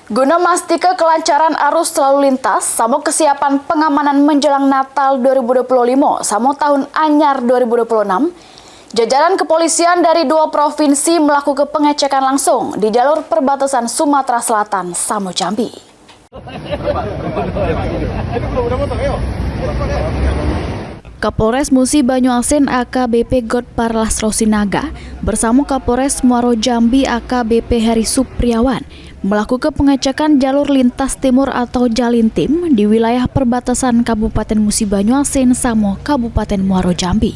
Guna memastikan kelancaran arus lalu lintas, sama kesiapan pengamanan menjelang Natal 2025 sama tahun anyar 2026, jajaran kepolisian dari 2 provinsi melakukan pengecekan langsung di jalur perbatasan Sumatera Selatan sama Jambi. Kapolres Musi Banyuasin AKBP Godparlas Rosinaga bersama Kapolres Muaro Jambi AKBP Heri Supriawan melakukan pengecekan jalur lintas timur atau Jalintim di wilayah perbatasan Kabupaten Musi Banyuasin sama Kabupaten Muaro Jambi.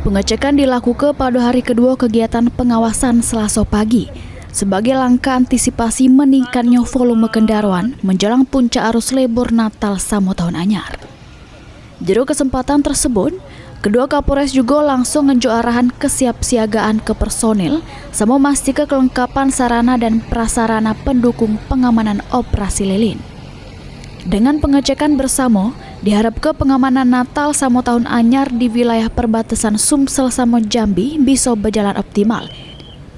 Pengecekan dilakukan pada hari kedua kegiatan pengawasan Selasa pagi sebagai langkah antisipasi meningkatnya volume kendaraan menjelang puncak arus libur Natal sama tahun anyar. Jero kesempatan tersebut, kedua Kapolres juga langsung ngejo arahan kesiapsiagaan ke personil sama memastikan kelengkapan sarana dan prasarana pendukung pengamanan operasi lilin. Dengan pengecekan bersama, diharapkan pengamanan Natal sama tahun anyar di wilayah perbatasan Sumsel sama Jambi bisa berjalan optimal,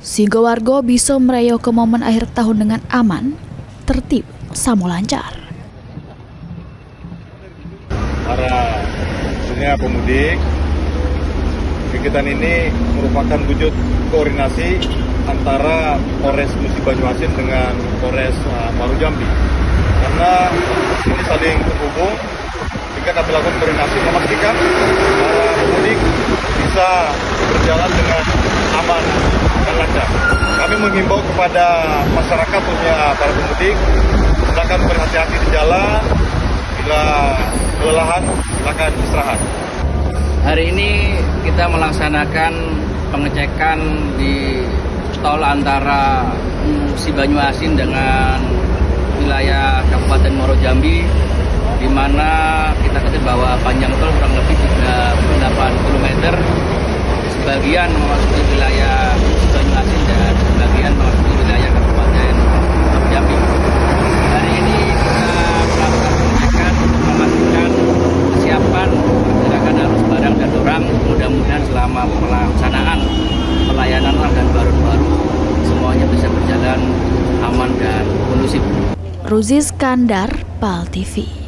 sehingga warga bisa merayakan momen akhir tahun dengan aman, tertib, sama lancar. Para dunia pemudik, kegiatan ini merupakan wujud koordinasi antara Polres Musi Banyuasin dengan Polres Muaro Jambi, karena ini saling terhubung jika kami lakukan koordinasi memastikan para pemudik bisa berjalan dengan aman dan lancar. Kami menghimbau kepada masyarakat khususnya para pemudik silakan berhati-hati di jalan. Bila kelelahan, silakan istirahat. Hari ini kita melaksanakan pengecekan di tol antara Musi Banyuasin dengan wilayah Kabupaten Muaro Jambi, di mana kita ketahui bahwa panjang tol kurang lebih 38 km, sebagian memasuki wilayah Musi Banyuasin dan sebagian memasuki wilayah Kabupaten Muaro Jambi. Hari ini kita melakukan pengecekan, memastikan kesiapan pergerakan arus barang dan orang. Mudah-mudahan selama pelaksanaan pelayanan dan baru-baru semuanya bisa berjalan aman dan kondusif. Ruzi Skandar, PAL TV.